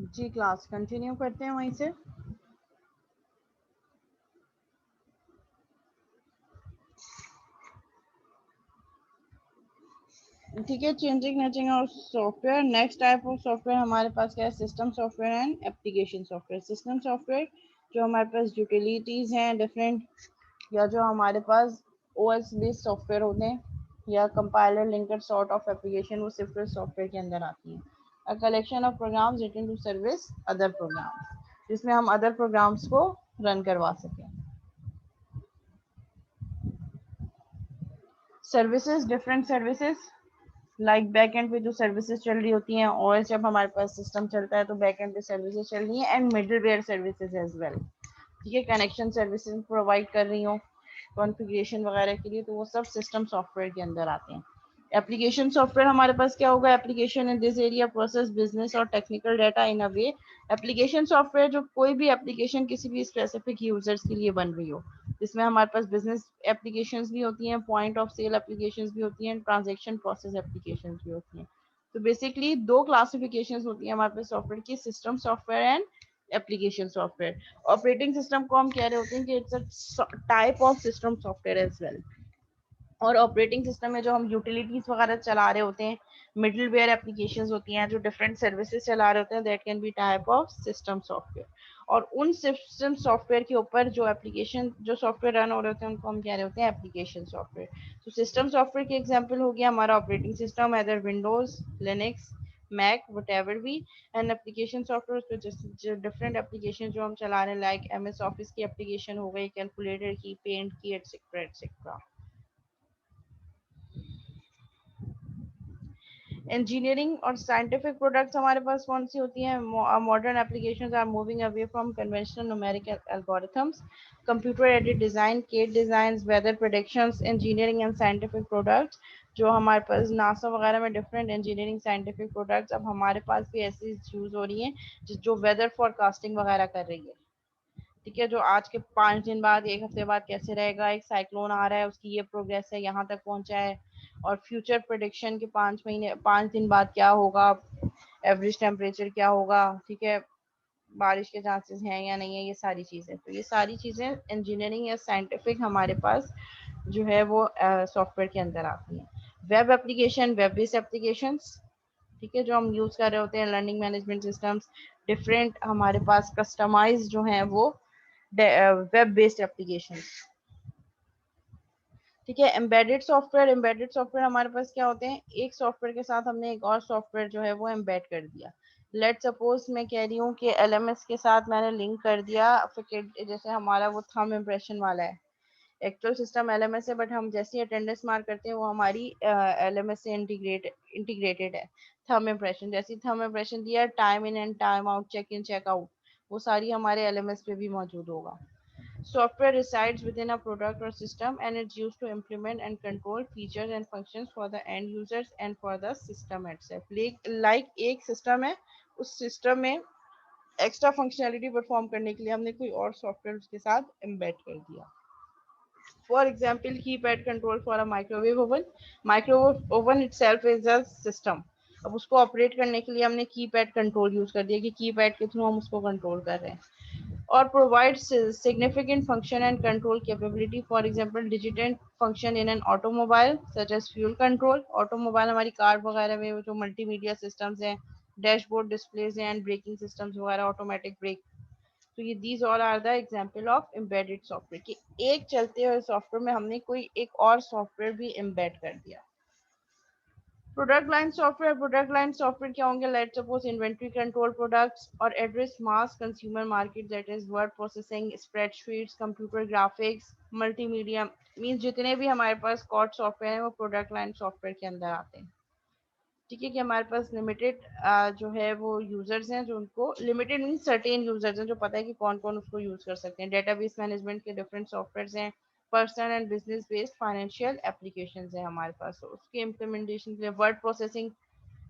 जी class continue करते हैं वहीं से। ठीक है, चेंजिंग मैचिंग और software. Next type of software हमारे पास क्या है? System software and application software. System software जो हमारे पास यूटिलिटीज हैं डिफरेंट, या जो हमारे पास ओएस बेस्ड सॉफ्टवेयर होते हैं, या compiler linker sort of application, वो सिर्फ सॉफ्टवेयर के अंदर आती हैं। A collection of programs written to service other programs, जिसमें हम अदर प्रोग्राम्स को रन करवा सकें। Services, different services, like back end पे जो सर्विसेज चल रही होती हैं, और जब हमारे पास सिस्टम चलता है तो बैक एंड पे सर्विसेज चल रही हैं, and middleware services as well. ठीक है, कनेक्शन सर्विसेज प्रोवाइड कर रही हूँ कॉन्फ़िगरेशन वगैरह के लिए, तो वो सब सिस्टम सॉफ्टवेयर के अंदर आते हैं। एप्लीकेशन सॉफ्टवेयर हमारे पास क्या होगा? Application in this area process business और technical data in a way. Application software जो कोई भी एप्लीकेशन किसी भी स्पेसिफिक यूजर्स के लिए बन रही हो, जिसमें हमारे पास बिजनेस एप्लीकेशंस भी होती हैं, पॉइंट ऑफ सेल एप्लीकेशंस भी होती हैं, ट्रांजैक्शन प्रोसेस एप्लीकेशंस भी होती हैं। तो बेसिकली दो क्लासिफिकेशंस होती हैं हमारे पास सॉफ्टवेयर की, system software and application software. Operating system को हम कह रहे होते हैं कि it's a type of system software as well. और ऑपरेटिंग सिस्टम में जो हम यूटिलिटीज वगैरह चला रहे होते हैं, मिडिल वेयर एप्लीकेशंस होती हैं जो डिफरेंट सर्विसेज चला रहे होते हैं, that can be type of system software. और उन सिस्टम सॉफ्टवेयर के ऊपर जो एप्लीकेशन जो सॉफ्टवेयर रन हो रहे होते हैं उनको हम कह रहे होते हैं एप्लीकेशन सॉफ्टवेयर। तो सिस्टम सॉफ्टवेयर के एग्जांपल हो गया हमारा operating system, other Windows, Linux, Mac, whatever भी। एंड एप्लीकेशन सॉफ्टवेयर जो डिफरेंट एप्लीकेशन जो हम चला रहे हैं, लाइक एमएस ऑफिस की एप्लीकेशन हो गई, कैलकुलेटर की, पेंट की, एटसेट्रा एटसेट्रा। इंजीनियरिंग और साइंटिफिक प्रोडक्ट्स हमारे पास कौन सी होती हैं? Modern applications are moving away from conventional numerical algorithms, computer aided design, CAD designs, weather predictions. Engineering and scientific products जो हमारे पास नासा वगैरह में डिफरेंट इंजीनियरिंग साइंटिफिक प्रोडक्ट्स अब हमारे पास भी ऐसी यूज हो रही हैं जो वेदर फोरकास्टिंग वगैरह कर रही है। ठीक है, जो आज के 5 दिन बाद, एक हफ्ते बाद कैसे रहेगा, एक साइक्लोन आ रहा है, उसकी ये प्रोग्रेस है, यहाँ तक पहुंचा है, और फ्यूचर प्रोडिक्शन के 5 महीने 5 दिन बाद क्या होगा, एवरेज टेम्परेचर क्या होगा, ठीक है, बारिश के चांसेस हैं या नहीं है, ये सारी चीज़ें। तो ये सारी चीज़ें इंजीनियरिंग या साइंटिफिक हमारे पास जो है वो सॉफ्टवेयर के अंदर आती हैं। Web application, web based application, ठीक है, जो हम यूज़ कर रहे होते हैं, लर्निंग मैनेजमेंट सिस्टम्स, डिफरेंट हमारे पास कस्टमाइज जो हैं वो वेब बेस्ड एप्लीकेशन। ठीक है, एम्बेडेड सॉफ्टवेयर। एम्बेडेड सॉफ्टवेयर हमारे पास क्या होते हैं? एक सॉफ्टवेयर के साथ हमने एक और सॉफ्टवेयर जो है वो एम्बेड कर दिया। लेट सपोज मैं कह रही हूँ कि एलएमएस के साथ मैंने लिंक कर दिया, फिर जैसे हमारा वो थंब इम्प्रेशन वाला है, एक्चुअल सिस्टम एलएमएस है, बट हम जैसे ही अटेंडेंस मार्क करते हैं वो हमारी एलएमएस से इंटीग्रेटेड है। थंब इम्प्रेशन, जैसे थंब इम्प्रेशन दिया, time in and time out, check in check out, वो सारी हमारे एलएमएस पे भी मौजूद होगा। Software resides within a product or system and it's used to implement and control features and functions for the end users and for the system itself. Like एक system है, उस system में extra functionality perform करने के लिए हमने कोई और software उसके साथ embed कर दिया। For example, keypad control for a microwave oven. Microwave oven itself is a system. अब उसको ऑपरेट करने के लिए हमने कीपैड कंट्रोल यूज कर दिया कि कीपैड के थ्रू हम उसको कंट्रोल कर रहे हैं। और provides significant function and control capability. For example, digital function in an automobile such as fuel control. Automobile हमारी कार वगैरह में जो मल्टीमीडिया सिस्टम्स हैं, डैशबोर्ड डिस्प्लेज हैं, एंड ब्रेकिंग सिस्टम्स वगैरह, ऑटोमेटिक ब्रेक। तो ये these all are the example of embedded software कि एक चलते हुए सॉफ्टवेयर में हमने कोई एक और सॉफ्टवेयर भी एम्बेड कर दिया। Product line software. Product line software क्या होंगे? Let suppose inventory control products और address mass consumer market, that is word processing, spreadsheets, computer graphics, multimedia. Means जितने भी हमारे पास कॉड सॉफ्टवेयर हैं वो प्रोडक्ट लाइन सॉफ्टवेयर के अंदर आते हैं। ठीक है, कि हमारे पास लिमिटेड जो है वो यूजर्स हैं, जो उनको लिमिटेड मीन सर्टेन यूजर्स हैं जो पता है कि कौन कौन उसको यूज कर सकते हैं। डेटाबेस मैनेजमेंट के डिफरेंट सॉफ्टवेयर हैं, personal and business based financial application है हमारे पास, तो उसके इम्प्लीमेंटेशन के लिए वर्ड प्रोसेसिंग।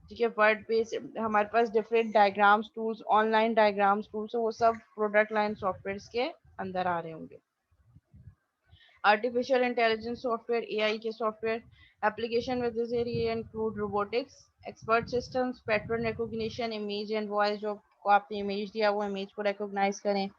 ठीक है, वर्ड बेस्ड हमारे पास different diagrams tools, online diagrams tools, वो सब प्रोडक्ट लाइन सॉफ्टवेयर के अंदर आ रहे होंगे। आर्टिफिशियल इंटेलिजेंस सॉफ्टवेयर, एआई के software. Application with this area include robotics, expert systems, pattern recognition, image and voice, जो को आपने इमेज दिया, वो इमेज को रिकॉग्नाइज करें,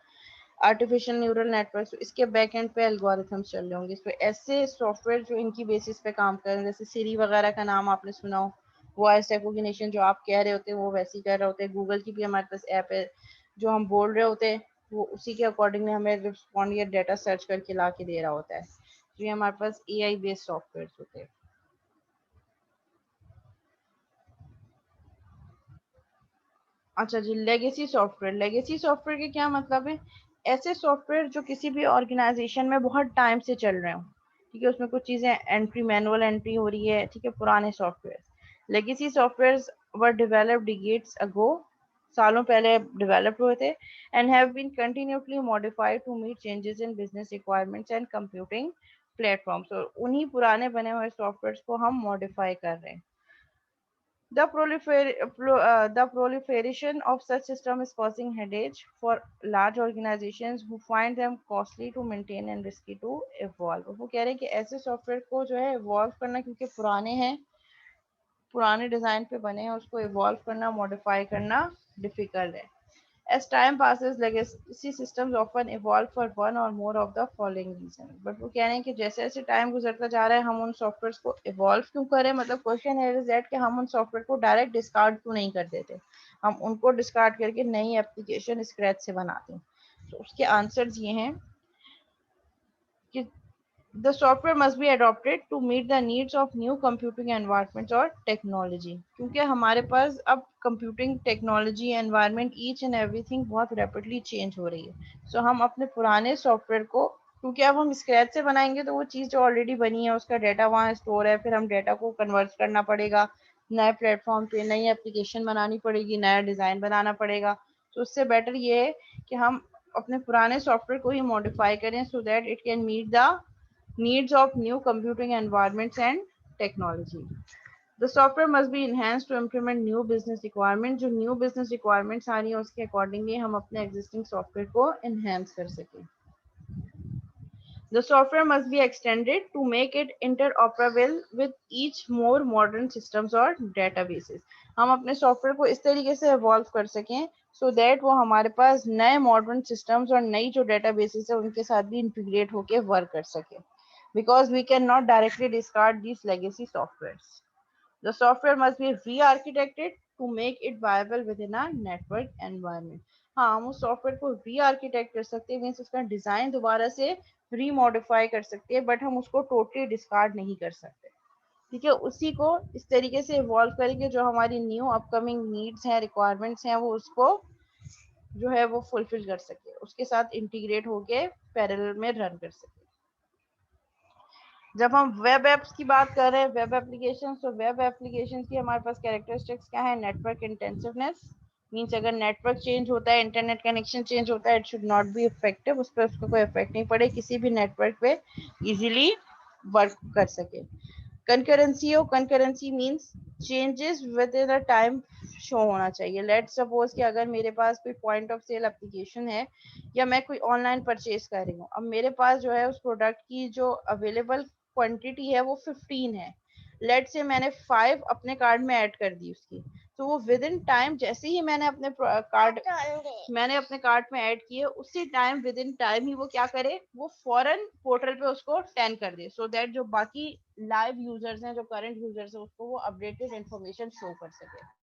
आर्टिफिशियल न्यूरल नेटवर्क, तो इसके बैक एंड पे एल्गोरिथम्स चल रहे होंगे। इस पे ऐसे सॉफ्टवेयर जो इनकी बेसिस पे काम कर रहे हैं, जैसे सीरी वगैरह का नाम आपने सुना हो, वॉइस रिकॉग्निशन जो आप कह रहे होते हैं वो वैसे ही कर रहे होते हैं। गूगल की भी हमारे पास ऐप है, जो हम बोल रहे होते हैं वो उसी के अकॉर्डिंगली हमें रिस्पॉन्ड या डाटा सर्च करके ला के दे रहा होता है। तो ये हमारे पास AI बेस्ड सॉफ्टवेयर होते हैं। अच्छा जी, लेगेसी सॉफ्टवेयर के क्या मतलब है? ऐसे सॉफ्टवेयर जो किसी भी ऑर्गेनाइजेशन में बहुत टाइम से चल रहे हो, ठीक है, उसमें कुछ चीजें एंट्री, मैनुअल एंट्री हो रही है, ठीक है, पुराने software. Legacy software were developed decades ago, सालों पहले डेवलप हुए थे, and have been continuously modified to meet changes in business requirements and computing platforms. और उन्हीं पुराने बने हुए सॉफ्टवेयर को हम मॉडिफाई कर रहे हैं। The proliferation of such systems is causing headache for large organizations who find them costly to maintain and risky to evolve. वो कह रहे हैं कि ऐसे सॉफ्टवेयर को जो है evolve करना, क्योंकि पुराने हैं, पुराने डिजाइन पे बने हैं, उसको evolve करना, modify करना difficult है। As time passes, legacy systems often evolve for one or more of the following reasons. But वो कह रहे हैं कि जैसे जैसे टाइम गुजरता जा रहा है, हम उन सॉफ्टवेयर को इवॉल्व क्यों करें, मतलब क्वेश्चन है दैट कि हम उन सॉफ्टवेयर को डायरेक्ट डिस्कार्ड क्यों नहीं कर देते, हम उनको डिस्कार्ड करके नई एप्लीकेशन स्क्रैच से बनाते हैं। तो उसके आंसर्स ये हैं कि the software must be adopted to meet the needs of new computing environments और टेक्नोलॉजी, क्योंकि हमारे पास अब computing technology environment each and everything बहुत रैपिडली चेंज हो रही है। सो हम अपने पुराने सॉफ्टवेयर को, क्योंकि अब हम स्क्रैच से बनाएंगे तो वो चीज़ जो ऑलरेडी बनी है उसका डाटा वहाँ स्टोर है, फिर हम डाटा को कन्वर्ट करना पड़ेगा, नए प्लेटफॉर्म पे नई एप्लीकेशन बनानी पड़ेगी, नया डिज़ाइन बनाना पड़ेगा। तो उससे बेटर ये है कि हम अपने पुराने सॉफ्टवेयर को ही मॉडिफाई करें so that it can meet the needs of new computing environments and technology. The software must be enhanced to implement new business requirements. जो new business requirements आ रही है उसके accordingly हम अपने existing software को enhance कर सकें। The software must be extended to make it interoperable with each more modern systems और databases. हम अपने सॉफ्टवेयर को इस तरीके से evolve कर सकें so that वो हमारे पास नए modern systems और नई जो databases है उनके साथ भी integrate होके work कर सके, because we cannot directly discard these legacy softwares. The software must be re-architected to make it viable within a network environment. हाँ, हम उस सॉफ्टवेयर को री-आर्किटेक्ट कर सकते हैं, मीन्स उसका डिजाइन दोबारा से री-मॉडिफाई कर सकते हैं, बट हम उसको टोटली डिस्कार्ड नहीं कर सकते। ठीक है, उसी को इस तरीके से इवॉल्व करेंगे जो हमारी न्यू अपकमिंग नीड्स हैं, रिक्वायरमेंट्स हैं, वो उसको जो है वो फुलफिल कर सके, उसके साथ इंटीग्रेट होके पैरेलल में रन कर सके। जब हम वेब एप्स की बात कर रहे हैं, वेब एप्लीकेशन, तो वेब एप्लीकेशन की हमारे पास कैरेक्टरिस्टिक्स क्या है? नेटवर्क इंटेंसिवनेस, मीन्स अगर नेटवर्क चेंज होता है, इंटरनेट कनेक्शन चेंज होता है, it should not be effective, उस पर उसको कोई इफेक्ट नहीं पड़े, किसी भी नेटवर्क पे इजीली वर्क कर सके। कंकरेंसी हो, concurrency means changes with in a time show होना चाहिए। लेट सपोज कि अगर मेरे पास कोई पॉइंट ऑफ सेल एप्लीकेशन है या मैं कोई ऑनलाइन परचेज कर रही हूँ, अब मेरे पास जो है उस प्रोडक्ट की जो अवेलेबल क्वांटिटी है वो 15 है, लेट से मैंने 5 अपने कार्ड में ऐड कर दी उसकी, तो वो विद इन टाइम जैसे ही मैंने अपने कार्ट में ऐड किए, उसी टाइम विद इन टाइम ही वो क्या करे, वो फॉरन पोर्टल पे उसको 10 कर दे, सो दैट जो बाकी लाइव यूजर्स हैं, जो करंट यूजर्स हैं, उसको वो अपडेटेड इन्फॉर्मेशन शो कर सके।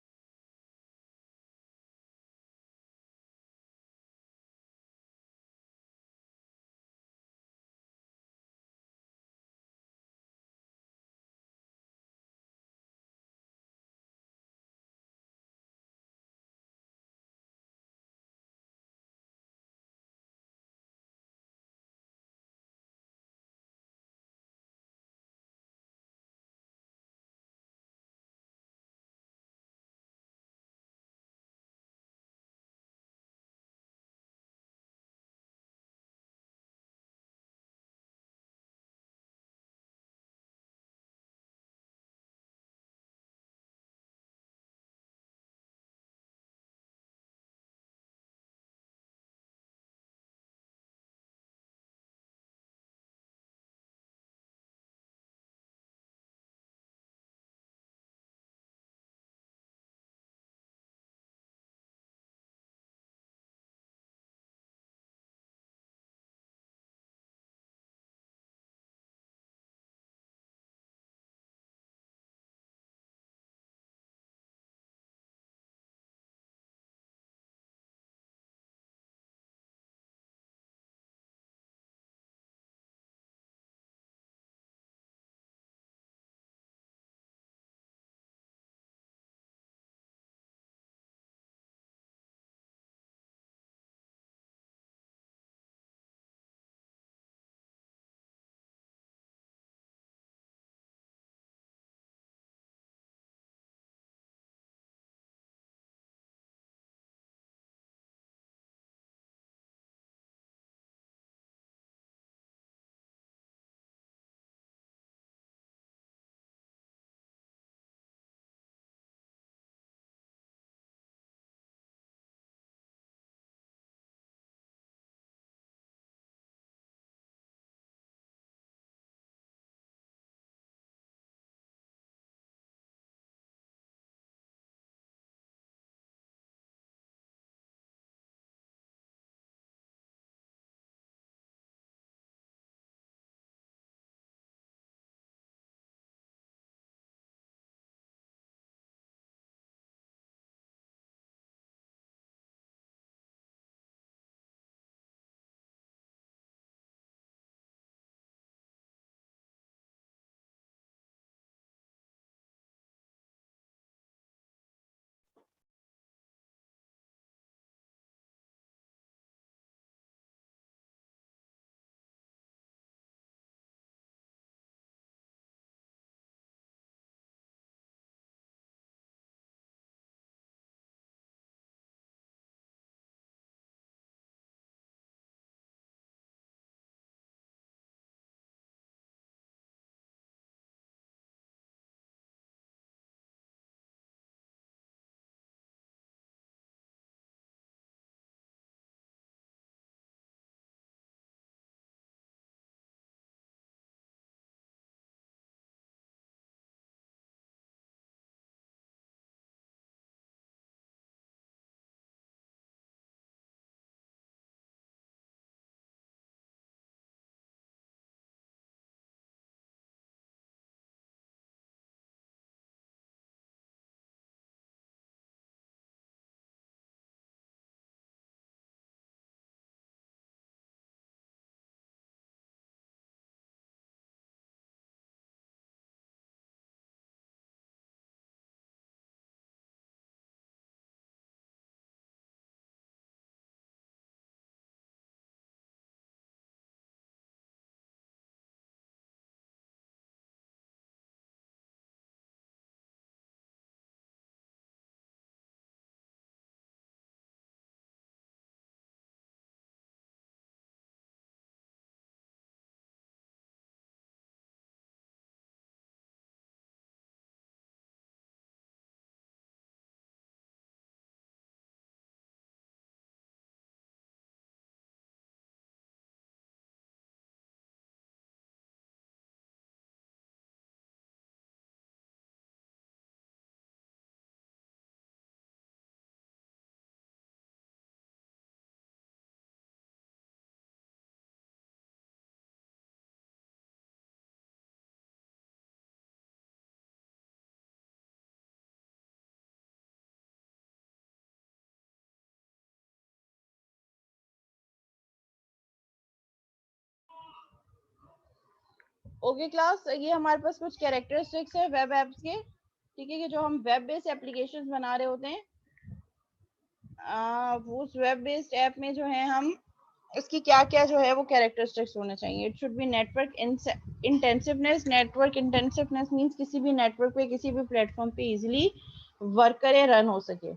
ओके क्लास, ये हमारे पास कुछ कैरेक्टरिस्टिक्स है वेब एप्स के, ठीक है, कि जो हम वेब बेस्ड एप्लीकेशंस बना रहे होते हैं, उस वेब बेस्ड ऐप में जो है हम इसकी क्या क्या जो है वो कैरेक्टरिस्टिक्स होने चाहिए। It should be network intensiveness. Network intensiveness means किसी भी नेटवर्क पे किसी भी प्लेटफॉर्म पे इजीली वर्क करे, रन हो सके।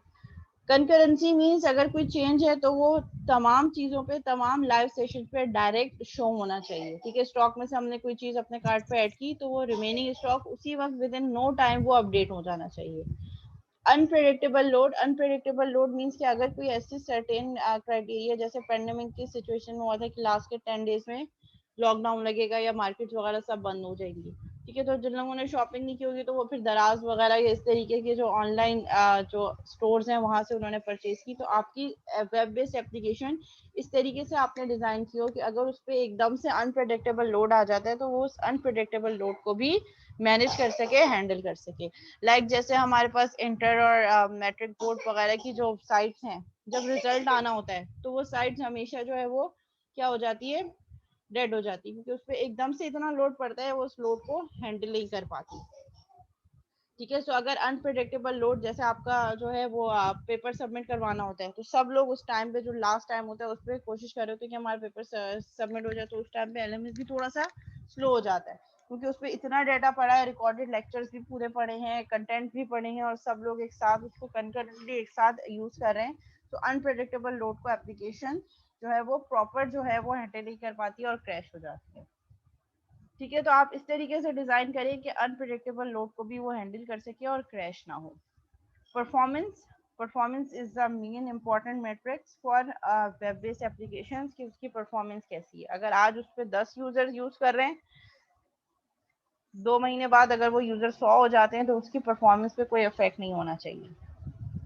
कंकरेंसी मींस अगर कोई चेंज है तो वो तमाम चीजों पे, तमाम लाइव सेशन पे डायरेक्ट शो होना चाहिए, ठीक है। स्टॉक में से हमने कोई चीज अपने कार्ट पे ऐड की तो वो रिमेनिंग स्टॉक उसी वक्त विद इन नो टाइम वो अपडेट हो जाना चाहिए। Unpredictable load. Unpredictable load means कि अगर कोई ऐसी सर्टेन क्राइटेरिया, जैसे पेंडेमिक की सिचुएशन में हुआ था कि लास्ट के 10 डेज में लॉकडाउन लगेगा या मार्केट वगैरह सब बंद हो जाएंगी, ठीक है, तो जिन लोगों ने शॉपिंग नहीं की होगी तो वो फिर दराज वगैरह या इस तरीके के जो ऑनलाइन जो स्टोर्स हैं वहां से उन्होंने परचेज की। तो आपकी वेब बेस्ड एप्लीकेशन इस तरीके से आपने डिजाइन की हो कि अगर उस पर एकदम से अनप्रेडिक्टेबल लोड आ जाता है तो वो उस अनप्रेडिक्टेबल लोड को भी मैनेज कर सके, हैंडल कर सके। जैसे हमारे पास इंटर और मैट्रिक बोर्ड वगैरह की जो साइट्स हैं, जब रिजल्ट आना होता है तो वो साइट्स हमेशा जो है वो क्या हो जाती है, डेड हो जाती है, क्योंकि उस पर एकदम से इतना लोड पड़ता है वो उस लोड को हैंडल नहीं कर पाती, ठीक है। सो अगर अनप्रिडिक्टेबल लोड, जैसे आपका जो है वो पेपर सबमिट करवाना होता है तो सब लोग उस टाइम पे, जो लास्ट टाइम होता है उस पर कोशिश कर रहे होते हैं कि हमारा पेपर सबमिट हो जाए, तो उस टाइम पे एलएमएस भी थोड़ा सा स्लो हो जाता है, क्योंकि उस पर इतना डाटा पड़ा है, रिकॉर्डेड लेक्चर्स भी पूरे पड़े हैं, कंटेंट भी पड़े हैं और सब लोग एक साथ उसको कंकरेंटली एक साथ यूज कर रहे हैं। तो अनप्रिडिक्टेबल लोड को एप्लीकेशन जो है वो प्रॉपर जो है वो हैंडल नहीं कर पाती है और क्रैश हो जाती है, ठीक है। तो आप इस तरीके से डिजाइन करें कि अनप्रिडिक्टेबल लोड को भी वो हैंडल कर सके और क्रैश ना हो। Performance. Performance is the main important matrix for web based application, कि उसकी परफॉर्मेंस कैसी है। अगर आज उस पर 10 यूजर यूज कर रहे हैं, 2 महीने बाद अगर वो यूजर 100 हो जाते हैं तो उसकी परफॉर्मेंस पे कोई इफेक्ट नहीं होना चाहिए,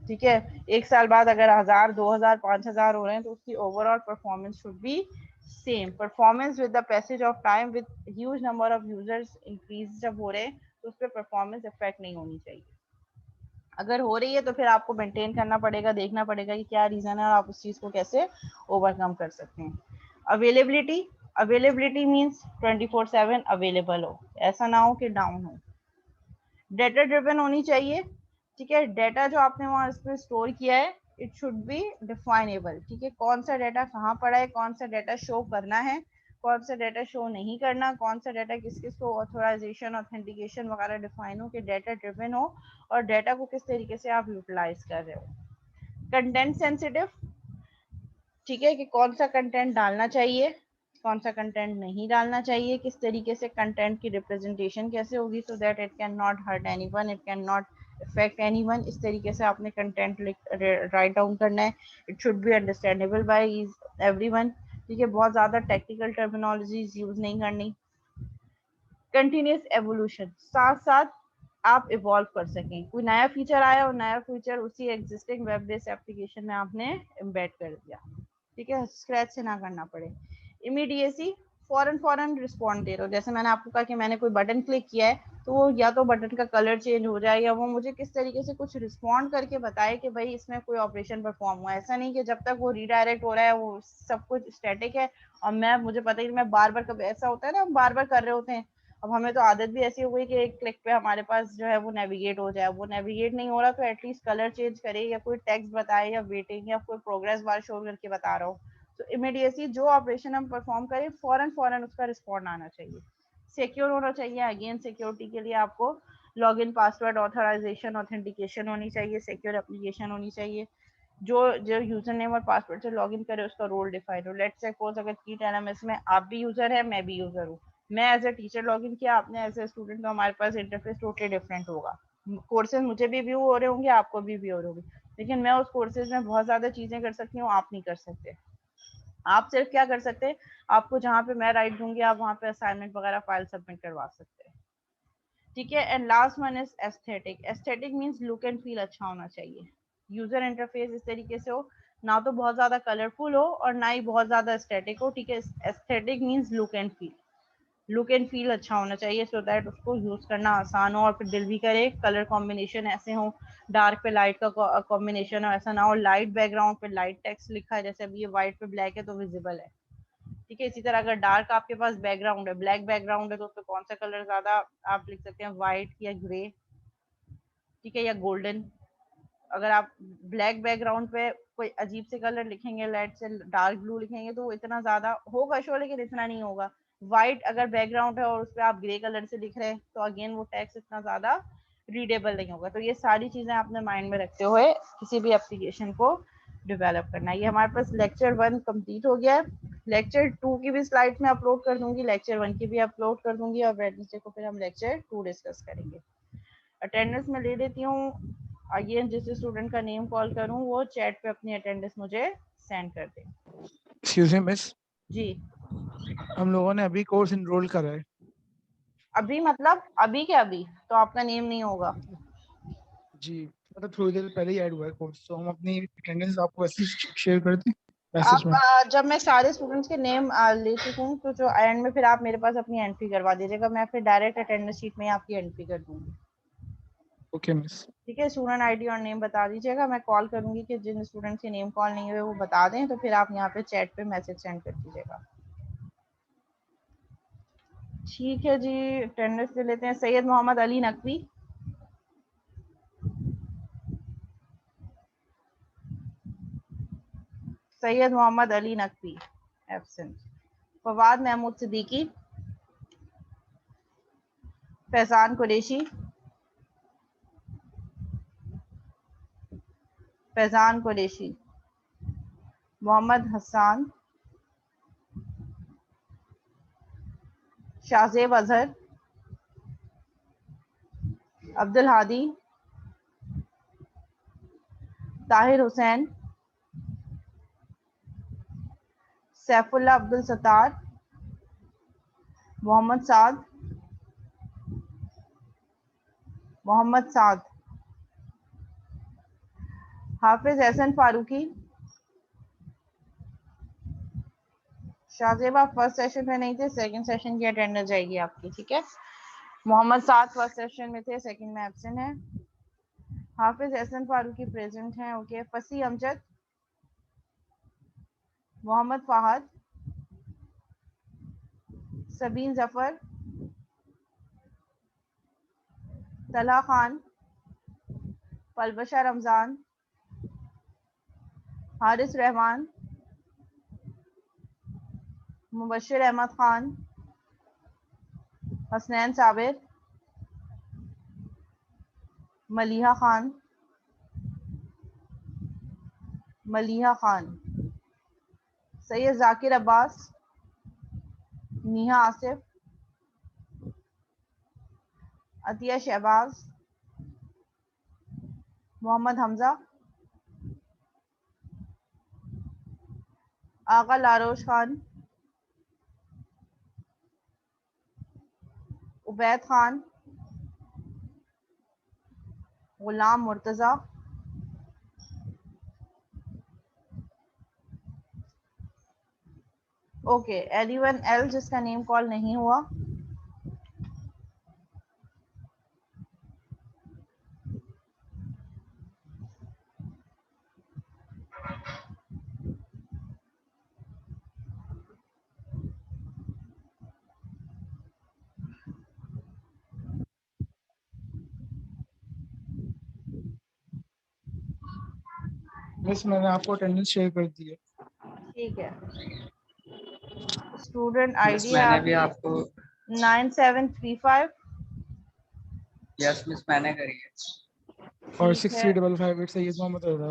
ठीक है। 1 साल बाद अगर 1000, 2000, 5000 हो रहे हैं तो उसकी overall performance should be same. Performance with the passage of time with huge number of users increase जब हो रहे हैं तो उस पर परफॉर्मेंस इफेक्ट नहीं होनी चाहिए। अगर हो रही है तो फिर आपको मेंटेन करना पड़ेगा, देखना पड़ेगा कि क्या रीजन है और आप उस चीज को कैसे ओवरकम कर सकते हैं। अवेलेबिलिटी। अवेलेबिलिटी मीन्स 24/7 अवेलेबल हो, ऐसा ना हो कि डाउन हो। डेटा ड्रिवन होनी चाहिए, ठीक है। डेटा जो आपने वहां इस पे स्टोर किया है, इट शुड बी डिफाइनेबल, ठीक है। कौन सा डेटा कहाँ पड़ा है, कौन सा डेटा शो करना है, कौन सा डेटा शो नहीं करना, कौन सा डेटा किस किस को ऑथोराइजेशन, ऑथेंटिकेशन वगैरह डिफाइन हो, कि डेटा ड्रिवन हो और डेटा को किस तरीके से आप यूटिलाइज कर रहे हो। कंटेंट सेंसिटिव, ठीक है, कि कौन सा कंटेंट डालना चाहिए, कौन सा कंटेंट नहीं डालना चाहिए, किस तरीके से कंटेंट की रिप्रेजेंटेशन कैसे होगी, so that it can not hurt anyone, it can not effect anyone. इस तरीके से आपने कंटेंट राइट डाउन करना है। It should be understandable by everyone, ठीक है। बहुत ज्यादा टेक्निकल टर्मिनोलॉजीज यूज नहीं करनी। कंटिन्यूस एवोल्यूशन, साथ साथ आप इवॉल्व कर सकें, कोई नया फीचर आया और नया फीचर उसी एग्जिस्टिंग वेब बेस्ड एप्लीकेशन में आपने एम्बेड कर दिया, ठीक है, स्क्रैच से ना करना पड़े। इमीडिएसी, फॉरन फॉरन रिस्पॉन्ड दे रहे हो। जैसे मैंने आपको कहा कि मैंने कोई बटन क्लिक किया है तो वो या तो बटन का कलर चेंज हो जाए या वो मुझे किस तरीके से कुछ रिस्पॉन्ड करके बताए कि भाई इसमें कोई ऑपरेशन परफॉर्म हुआ है। ऐसा नहीं कि जब तक वो रीडायरेक्ट हो रहा है वो सब कुछ स्टैटिक है और मैं, मुझे पता ही मैं बार बार, कब ऐसा होता है ना, हम बार बार कर रहे होते हैं। अब हमें तो आदत भी ऐसी हो गई कि एक क्लिक पे हमारे पास जो है वो नेविगेट हो जाए, वो नेविगेट नहीं हो रहा तो एटलीस्ट कलर चेंज करे या कोई टेक्स्ट बताए या वेटिंग या कोई प्रोग्रेस बार शो करके बता रहा हो। तो इमीडिएटली जो ऑपरेशन हम परफॉर्म करें फौरन फौरन उसका रिस्पॉन्ड आना चाहिए। सिक्योर होना चाहिए, अगेन सिक्योरिटी के लिए आपको लॉगिन, पासवर्ड, ऑथराइजेशन, ऑथेंटिकेशन होनी चाहिए, सिक्योर एप्लीकेशन होनी चाहिए। जो जो यूजर नेम और पासवर्ड से लॉगिन करे उसका रोल डिफाइन हो। लेट्स सपोज अगर कीट एलएमएस में आप भी यूजर है, मैं भी यूजर हूँ, मैं एज ए टीचर लॉगिन किया, आपने एज ए स्टूडेंट, तो हमारे पास इंटरफेस टोटली डिफरेंट होगा। कोर्सेज मुझे भी व्यू हो रहे होंगे, आपको भी व्यू हो रहे होंगे, लेकिन मैं उस कोर्सेज में बहुत ज्यादा चीजें कर सकती हूँ, आप नहीं कर सकते। आप सिर्फ क्या कर सकते हैं, आपको जहाँ पे मैं राइट दूंगी आप वहाँ पे असाइनमेंट वगैरह फाइल सबमिट करवा सकते हैं, ठीक है। And last one is aesthetic. Aesthetic means look and feel अच्छा होना चाहिए, यूजर इंटरफेस इस तरीके से हो, ना तो बहुत ज्यादा कलरफुल हो और ना ही बहुत ज्यादा एस्थेटिक हो, ठीक है। Aesthetic means look and feel, look and feel अच्छा होना चाहिए सो दैट उसको यूज करना आसान हो और फिर दिल भी करे। कलर कॉम्बिनेशन ऐसे हो, डार्क पे लाइट का कॉम्बिनेशन हो, ऐसा ना हो लाइट बैकग्राउंड पे लाइट टेक्स्ट लिखा है, जैसे अभी ये व्हाइट पे ब्लैक है तो विजिबल है, ठीक है। इसी तरह अगर डार्क आपके पास बैकग्राउंड है, ब्लैक बैकग्राउंड है, तो उसमें कौन सा कलर ज्यादा आप लिख सकते हैं, व्हाइट या ग्रे, ठीक है, या गोल्डन। अगर आप ब्लैक बैकग्राउंड पे कोई अजीब से कलर लिखेंगे, लाइट से डार्क ब्लू लिखेंगे, तो इतना ज्यादा होगा शो, लेकिन इतना नहीं होगा। व्हाइट अगर बैकग्राउंड है और उस पर आप ग्रे कलर से लिख रहे हैं, तो अगेन वो टेक्स्ट इतना ज्यादा रीडेबल नहीं होगा। तो ये सारी चीजें आपने माइंड में रखते हुए किसी भी एप्लीकेशन को डेवलप करना है। ये हमारे पास लेक्चर 1 कंप्लीट हो गया है। लेक्चर 2 की भी स्लाइड्स में अपलोड कर दूंगी, लेक्चर 1 की भी अपलोड कर दूंगी, और वेडनेसडे को फिर हम लेक्चर 2 डिस्कस करेंगे। अटेंडेंस में ले लेती हूँ। आइए, जिस स्टूडेंट का नेम कॉल करूँ वो चैट पे अपनी अटेंडेंस मुझे सेंड कर दे। एक्सक्यूज मी मिस, जी। हम लोगों ने अभी कोर्स इनरोल करा है। अभी मतलब अभी के अभी तो आपका नेम नहीं होगा। जी, मतलब थोड़ी देर पहले ही ऐड हुआ है कोर्स, तो हम अपनी अटेंडेंस आपको वैसे शेयर कर दें मैसेज आप में। जब मैं सारे स्टूडेंट्स के नेम ले चुकूँ तो जो एंड में फिर आप मेरे पास अपनी एंट्री करवा दीजिएगा, मैं फिर डायरेक्ट अटेंडेंस शीट में आपकी एंट्री कर दूंगी। Okay miss. ठीक है, स्टूडेंट आईडी और नेम बता दीजिएगा, मैं कॉल करूंगी कि जिन स्टूडेंट्स के नेम कॉल नहीं हुए वो बता दें, तो फिर आप यहाँ पे चैट पे मैसेज सेंड कर दीजिएगा। ठीक है जी, अटेंडेंस ले लेते हैं। सैयद मोहम्मद अली नकवी, सैयद मोहम्मद अली नकवी एब्सेंट। फवाद महमूद सिद्दीकी, फैजान कुरैशी, फैजान कुरैशी, मोहम्मद हसन, शाहजेब अजहर, अब्दुल हादी, ताहिर हुसैन, सैफुल्ला अब्दुल सत्तार, मोहम्मद साद, मोहम्मद साद, हाफिज एहसन फारूकी। शाहजेब आप फर्स्ट सेशन में नहीं थे, सेकंड सेशन की अटेंडेंस जाएगी आपकी, ठीक है। मोहम्मद साद फर्स्ट सेशन में थे, सेकंड में एब्सेंट है। हाफिज एहसन फारूकी प्रेजेंट हैं, ओके। फसी अमजद, मोहम्मद फहद, सबीन जफर, तलहा खान, पलबशा रमजान, हारिस रहमान, मुबशिर अहमद खान, हसनैन साबिर, मलिहा खान, मलिहा खान, सैयद जाकिर अब्बास, नीहा आसिफ, अतिया शहबाज, मोहम्मद हमजा, आगा लारोश खान, उबैद खान, गुलाम मुर्तज़ा, ओके। एनीवन एल्स जिसका नेम कॉल नहीं हुआ? मिस, मैंने आपको अटेंडेंस शेयर कर दी है। ठीक है, स्टूडेंट मिस आईडी है मैंने भी आपकी आपको 9735। यस मिस मैंने करी है। और ठीक है, 63558 सैयद मोहम्मद रजा।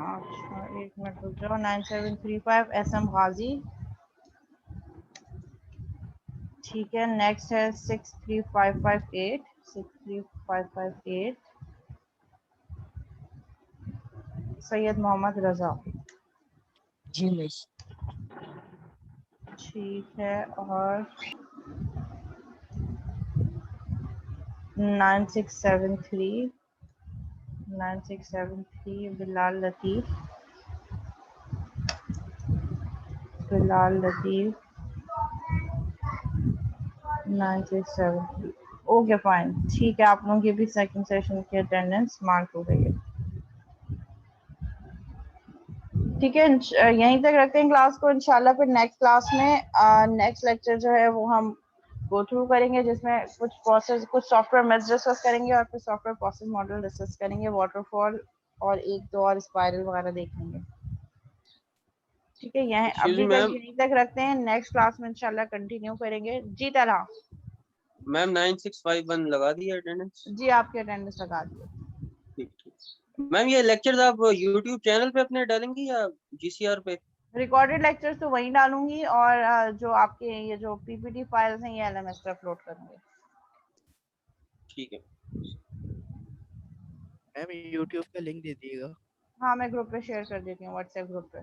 अच्छा एक मिनट रुक जाओ। 9735 SM गाजी, ठीक है। नेक्स्ट है 63558, 63558 सैयद मोहम्मद रजा, जी मिस। ठीक है। और 9673 बिलाल लतीफ़, बिलाल लतीफ़ 9673, ओके फाइन, ठीक है। आप लोगों की भी सेकंड सेशन की अटेंडेंस मार्क हो गई है। ठीक है, यहीं तक रखते हैं क्लास को। इंशाल्लाह फिर नेक्स्ट क्लास में नेक्स्ट लेक्चर जो है वो हम गो थ्रू करेंगे, जिसमें कुछ प्रोसेस, कुछ सॉफ्टवेयर मेथड्स डिस्कस करेंगे और फिर सॉफ्टवेयर प्रोसेस मॉडल डिस्कस करेंगे, वाटरफॉल और एक दो और स्पाइरल वगैरह देखेंगे। ठीक है, यह Excuse अभी me, तक ma'am. यहीं तक रखते हैं, नेक्स्ट क्लास में इंशाल्लाह कंटिन्यू करेंगे। जी तला मैम 9651 लगा दी अटेंडेंस। जी, आपकी अटेंडेंस लगा दी। ठीक ठीक। मैम ये लेक्चर्स आप यूट्यूब चैनल पे अपने डालेंगी या जीसीआर पे? रिकॉर्डेड लेक्चर्स तो वहीं डालूंगी और जो आपके ये जो पीपीटी फाइल्स हैं ये एलएमएस पे अपलोड करूंगी। ठीक है मैम यूट्यूब का लिंक दे दीजिएगा। हाँ, मैं ग्रुप पे शेयर कर देती हूँ, व्हाट्सएप ग्रुप पे।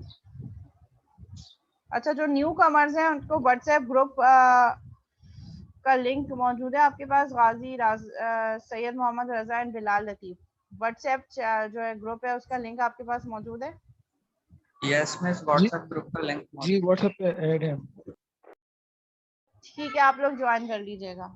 अच्छा, जो न्यू कमर्स हैं उनको व्हाट्सएप ग्रुप का लिंक मौजूद है आपके पास? गाजी सैयद मोहम्मद रजा एंड बिलाल लतीफ व्हाट्सएप जो है ग्रुप है, उसका लिंक आपके पास मौजूद है? यस मिस, व्हाट्सएप ग्रुप का लिंक जी व्हाट्सएप पे ऐड है। ठीक है, आप लोग ज्वाइन कर लीजिएगा।